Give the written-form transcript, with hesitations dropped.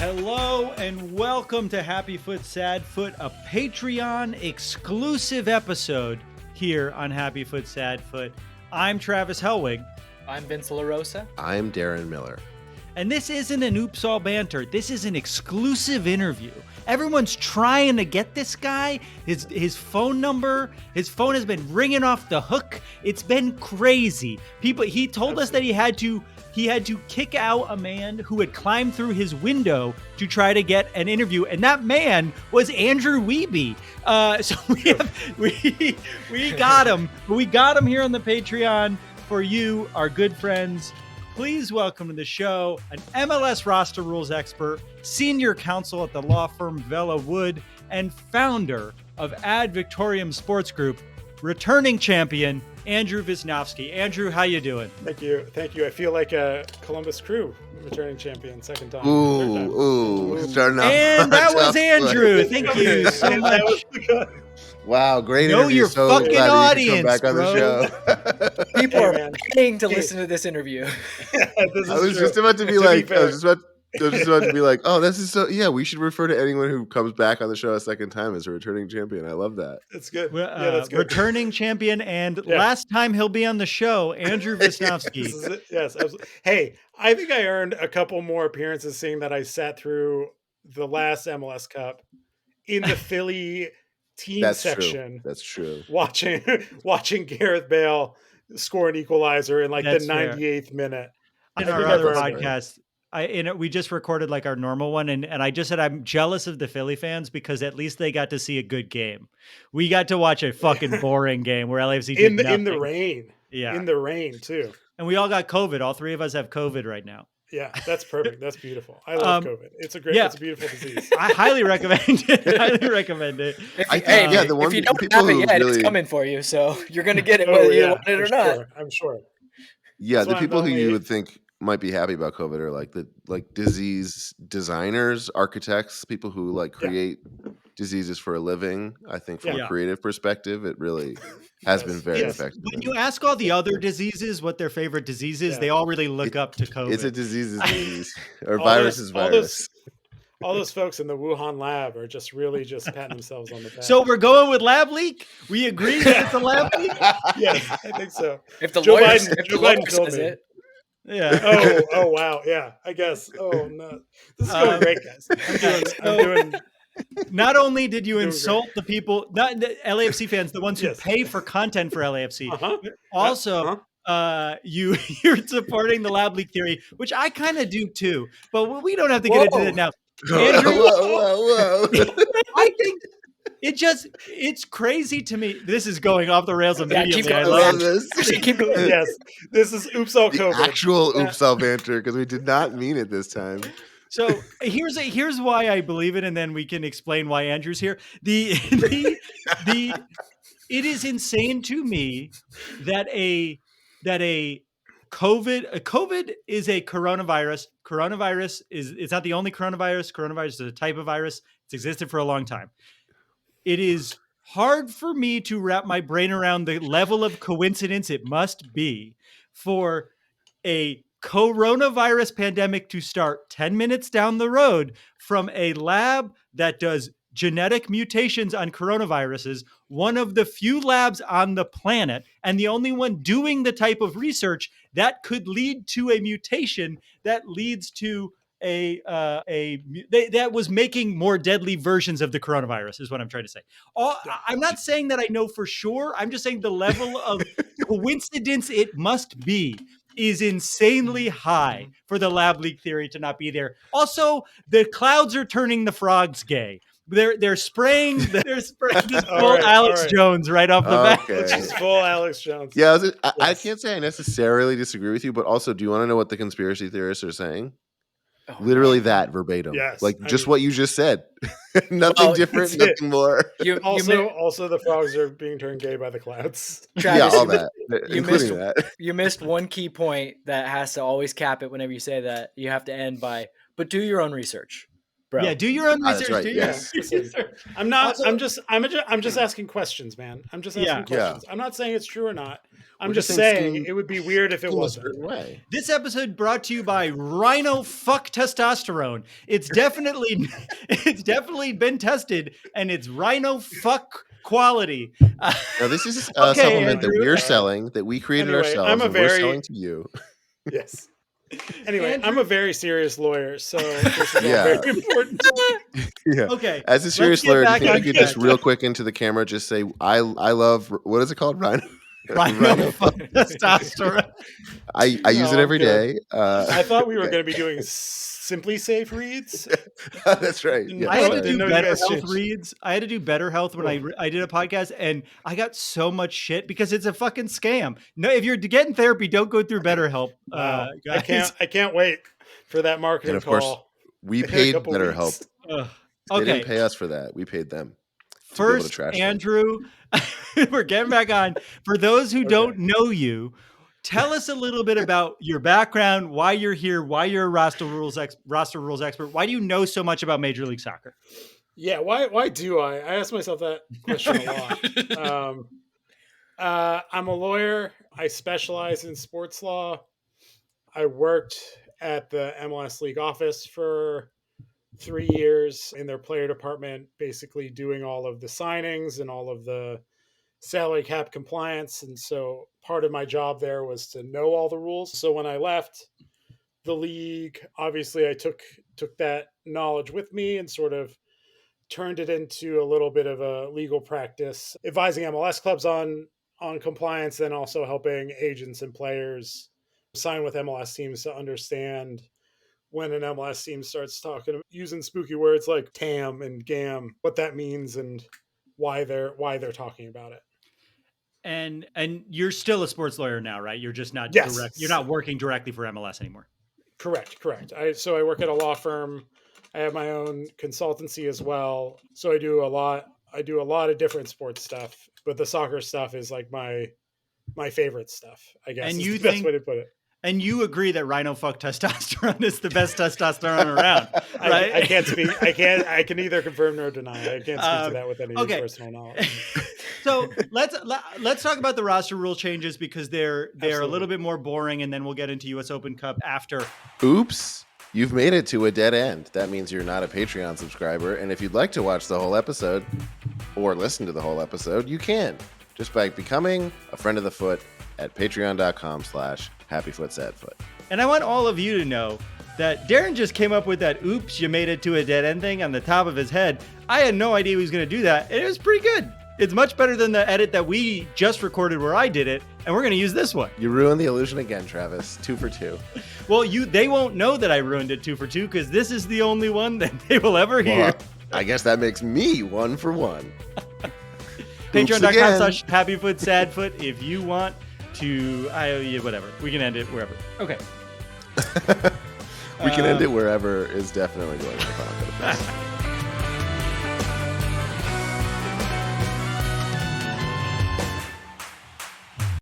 Hello and welcome to Happy Foot, Sad Foot, a Patreon exclusive episode here on Happy Foot, Sad Foot. I'm Travis Helwig. I'm Vince LaRosa. I'm Darren Miller. And this isn't an oops all banter. This is an exclusive interview. Everyone's trying to get this guy. His phone number, his phone has been ringing off the hook. It's been crazy. He told us that he had to kick out a man who had climbed through his window to try to get an interview, and that man was Andrew Wiebe. So we got him. We got him here on the Patreon for you, our good friends. Please welcome to the show an MLS roster rules expert, senior counsel at the law firm Vela Wood, and founder of Ad Victoriam Sports Group, returning champion Andrew Visnovsky. Andrew, how you doing? Thank you. I feel like a Columbus Crew returning champion, second time. Starting off. And that was Andrew. Thank you so much. Wow, great Know interview. your So fucking glad audience, you could come back on the show. People Hey, are man. paying to listen to this interview. I was just about to be like, oh, this is so, yeah, we should refer to anyone who comes back on the show a second time as a returning champion. I love that. That's good. That's good. Returning champion, and last time he'll be on the show, Andrew Visnovsky. This is it. Yes, absolutely. Hey, I think I earned a couple more appearances seeing that I sat through the last MLS Cup in the Philly team section. That's true. Watching Gareth Bale score an equalizer in That's the 98th minute. In our other podcast, we just recorded like our normal one, and I just said I'm jealous of the Philly fans because at least they got to see a good game. We got to watch a fucking boring game where LAFC did nothing. In the rain. Yeah, in the rain too. And we all got COVID. All three of us have COVID right now. Yeah, that's perfect. That's beautiful. I love COVID. It's a beautiful disease. I highly recommend it. If you don't have it yet, it's coming for you. So you're going to get it whether you want it or not. I'm sure. Yeah, the people who you would think might be happy about COVID are like disease designers, architects, people who create diseases for a living. I think from a creative perspective, it really has been very effective. When you ask all the other diseases what their favorite disease is, they all really look up to COVID. It's a disease or virus is virus. All those folks in the Wuhan lab are just patting themselves on the back. So we're going with lab leak? We agree that it's a lab leak? Yes, I think so. If the Joe lawyer Biden says it. Yeah. Oh wow. Yeah, I guess. Oh no. This is going great, guys. I'm doing Not only did you insult the people, not the LAFC fans, the ones who pay for content for LAFC, also you're supporting the lab leak theory, which I kind of do too. But we don't have to get into it now. Andrew, whoa. I think it's crazy to me. This is going off the rails immediately. Keep I going. love this. Yes, this is oops all COVID. Actual oops all banter because we did not mean it this time. So here's why I believe it, and then we can explain why Andrew's here. It is insane to me that a COVID is a coronavirus. Coronavirus it's not the only coronavirus. Coronavirus is a type of virus. It's existed for a long time. It is hard for me to wrap my brain around the level of coincidence it must be for a coronavirus pandemic to start 10 minutes down the road from a lab that does genetic mutations on coronaviruses, one of the few labs on the planet, and the only one doing the type of research that could lead to a mutation that leads to that was making more deadly versions of the coronavirus is what I'm trying to say. I'm not saying that I know for sure. I'm just saying the level of coincidence it must be is insanely high for the lab leak theory to not be there. Also, the clouds are turning the frogs gay. They're spraying this full Alex Jones right off the bat. Just full Alex Jones. Yeah, I can't say I necessarily disagree with you, but also, do you want to know what the conspiracy theorists are saying? Literally that verbatim. Yes, what you just said. Nothing different, nothing more. Also, the frogs are being turned gay by the clouds. Travis, all that, including that. You missed one key point that has to always cap it whenever you say that. You have to end by, but do your own research, bro. Yeah, do your own research. That's right, do yes. your research. I'm not. I'm just asking questions, man. I'm just asking questions. I'm not saying it's true or not. I'm just saying it would be weird if it wasn't. Way. This episode brought to you by Rhino Fuck Testosterone. It's definitely been tested, and it's Rhino Fuck quality. Now this is a supplement Andrew, that we're selling, that we created ourselves, and we're selling to you. Yes. Anyway, Andrew, I'm a very serious lawyer, so this is all very important. Yeah. Okay. As a serious lawyer, do you think you could just real quick into the camera just say, I love, what is it called? Rhino Fuck Testosterone. I use it every day. I thought we were going to be doing Simply Safe reads. That's right. Yeah, I had to do Better Health reads. I had to do Better Health when I did a podcast, and I got so much shit because it's a fucking scam. No, if you're getting therapy, don't go through BetterHelp. Guys. I can't wait for that marketing and of course, call. We paid BetterHelp. They didn't pay us for that. We paid them. First, Andrew, we're getting back on. For those who don't know you, tell us a little bit about your background, why you're here, why you're a roster rules expert. Why do you know so much about Major League Soccer? Yeah, why do I? I ask myself that question a lot. I'm a lawyer. I specialize in sports law. I worked at the MLS League office for 3 years in their player department, basically doing all of the signings and all of the salary cap compliance. And so part of my job there was to know all the rules. So when I left the league, obviously I took that knowledge with me and sort of turned it into a little bit of a legal practice, advising MLS clubs on compliance, then also helping agents and players sign with MLS teams to understand when an MLS team starts using spooky words like TAM and GAM, what that means and why they're talking about it. And you're still a sports lawyer now, right? You're just not you're not working directly for MLS anymore. Correct. So I work at a law firm. I have my own consultancy as well. So I do a lot of different sports stuff, but the soccer stuff is like my favorite stuff, I guess. And is the best way to put it. And you agree that Rhino Fuck Testosterone is the best testosterone around, right? I can't speak. I can neither confirm nor deny. I can't speak to that with any personal knowledge. So let's talk about the roster rule changes because they're a little bit more boring, and then we'll get into US Open Cup after. Oops. You've made it to a dead end. That means you're not a Patreon subscriber. And if you'd like to watch the whole episode or listen to the whole episode, you can just by becoming a friend of the foot at patreon.com/happyfootsadfoot. And I want all of you to know that Darren just came up with that oops, you made it to a dead end thing on the top of his head. I had no idea he was going to do that. And it was pretty good. It's much better than the edit that we just recorded where I did it. And we're going to use this one. You ruined the illusion again, Travis. 2 for 2. Well, they won't know that I ruined it 2 for 2 because this is the only one that they will ever hear. Well, I guess that makes me 1 for 1. Patreon.com/happyfootsadfoot if you want to, whatever. We can end it wherever. Okay. We can end it wherever is definitely going to